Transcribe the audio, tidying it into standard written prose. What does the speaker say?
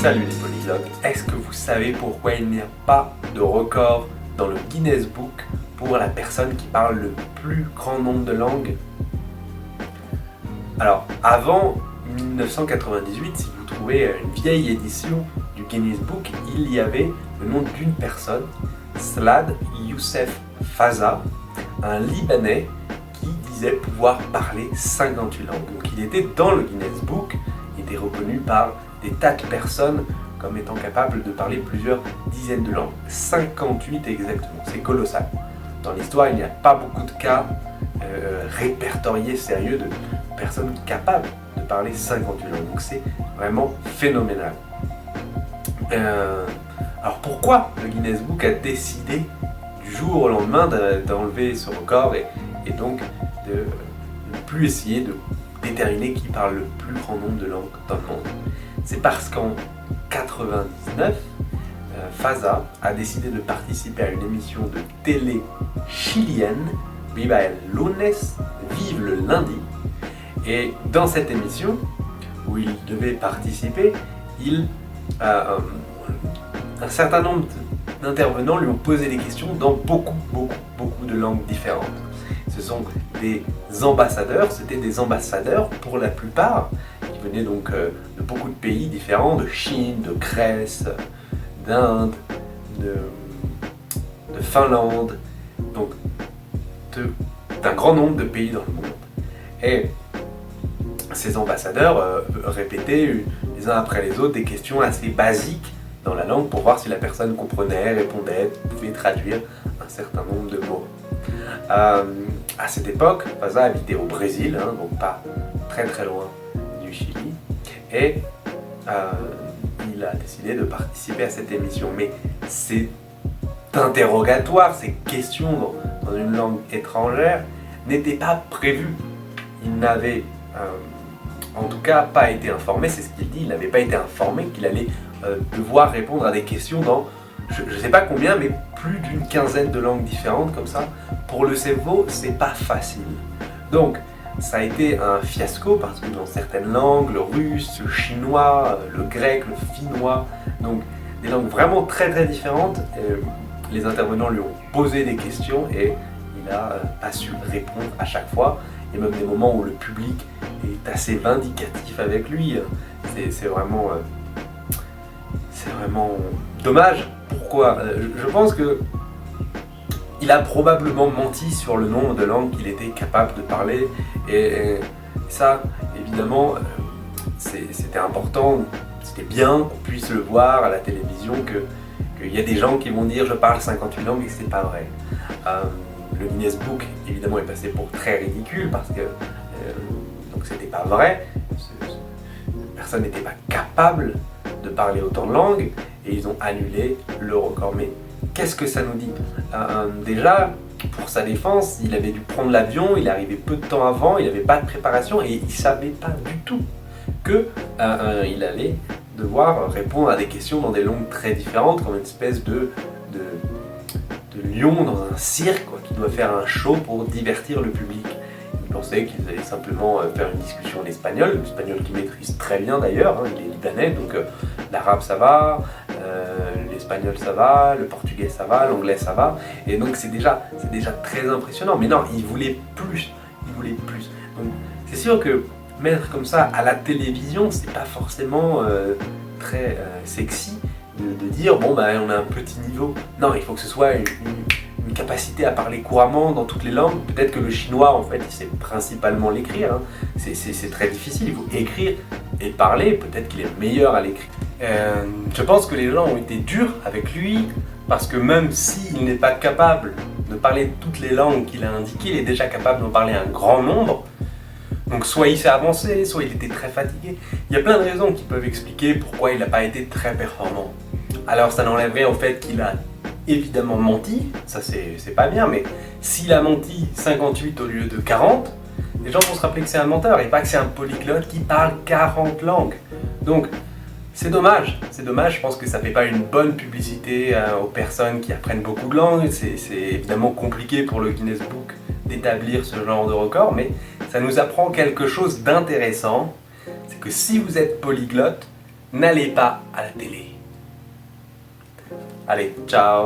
Salut les polyglottes, est-ce que vous savez pourquoi il n'y a pas de record dans le Guinness Book pour la personne qui parle le plus grand nombre de langues? Alors, avant 1998, si vous trouvez une vieille édition du Guinness Book, il y avait le nom d'une personne, Slad Youssef Faza, un Libanais qui disait pouvoir parler 58 langues. Donc il était dans le Guinness Book, il était reconnu par des tas de personnes comme étant capable de parler plusieurs dizaines de langues. 58 exactement, c'est colossal. Dans l'histoire, il n'y a pas beaucoup de cas répertoriés sérieux de personnes capables de parler 58 langues. Donc c'est vraiment phénoménal. Alors pourquoi le Guinness Book a décidé du jour au lendemain d'enlever ce record et donc de ne plus essayer de déterminer qui parle le plus grand nombre de langues dans le monde? C'est parce qu'en 99, Faza a décidé de participer à une émission de télé chilienne, Viva el lunes, vive le lundi. Et dans cette émission, où il devait participer, un certain nombre d'intervenants lui ont posé des questions dans beaucoup de langues différentes. Ce sont des ambassadeurs, c'était des ambassadeurs pour la plupart, qui venaient donc de beaucoup de pays différents, de Chine, de Grèce, d'Inde, de Finlande, donc d'un grand nombre de pays dans le monde. Et ces ambassadeurs répétaient les uns après les autres des questions assez basiques dans la langue pour voir si la personne comprenait, répondait, pouvait traduire un certain nombre de mots. À cette époque, Faza habitait au Brésil, donc pas très loin du Chili, et il a décidé de participer à cette émission. Mais ces interrogatoires, ces questions dans une langue étrangère n'étaient pas prévues. Il n'avait en tout cas pas été informé, c'est ce qu'il dit, il n'avait pas été informé qu'il allait devoir répondre à des questions dans, je ne sais pas combien, mais plus d'une quinzaine de langues différentes comme ça. Pour le cerveau, c'est pas facile. Donc, ça a été un fiasco parce que dans certaines langues, le russe, le chinois, le grec, le finnois, donc des langues vraiment très différentes, les intervenants lui ont posé des questions et il n'a pas su répondre à chaque fois. Il y a même des moments où le public est assez vindicatif avec lui. C'est vraiment dommage. Pourquoi? Je pense que il a probablement menti sur le nombre de langues qu'il était capable de parler, et ça, évidemment, c'était important, c'était bien qu'on puisse le voir à la télévision, qu'il y a des gens qui vont dire je parle 58 langues et que c'est pas vrai. Le Guinness Book, évidemment, est passé pour très ridicule parce que donc c'était pas vrai. Personne n'était pas capable de parler autant de langues et ils ont annulé le record. Mais qu'est-ce que ça nous dit? Déjà, pour sa défense, il avait dû prendre l'avion, il est arrivé peu de temps avant, il n'avait pas de préparation et il ne savait pas du tout qu'il allait devoir répondre à des questions dans des langues très différentes, comme une espèce de lion dans un cirque, qui doit faire un show pour divertir le public. Il pensait qu'ils allaient simplement faire une discussion en espagnol, l'espagnol qu'il maîtrise très bien d'ailleurs, il est libanais, donc l'arabe ça va, l'espagnol ça va, le portugais ça va, l'anglais ça va, et donc c'est déjà très impressionnant. Mais non, il voulait plus. Donc c'est sûr que mettre comme ça à la télévision, c'est pas forcément très sexy de dire bon bah on a un petit niveau. Non, il faut que ce soit une capacité à parler couramment dans toutes les langues. Peut-être que le chinois, en fait, il sait principalement l'écrire. C'est très difficile, il faut écrire et parler. Peut-être qu'il est meilleur à l'écrit. Je pense que les gens ont été durs avec lui parce que même s'il n'est pas capable de parler toutes les langues qu'il a indiquées, il est déjà capable d'en parler un grand nombre. Donc soit il s'est avancé, soit il était très fatigué. Il y a plein de raisons qui peuvent expliquer pourquoi il n'a pas été très performant. Alors ça n'enlèverait au fait qu'il a évidemment menti, ça c'est pas bien, mais s'il a menti 58 au lieu de 40, les gens vont se rappeler que c'est un menteur et pas que c'est un polyglotte qui parle 40 langues. Donc c'est dommage, je pense que ça fait pas une bonne publicité aux personnes qui apprennent beaucoup de langues. C'est évidemment compliqué pour le Guinness Book d'établir ce genre de record, mais ça nous apprend quelque chose d'intéressant, c'est que si vous êtes polyglotte, n'allez pas à la télé. Allez, ciao.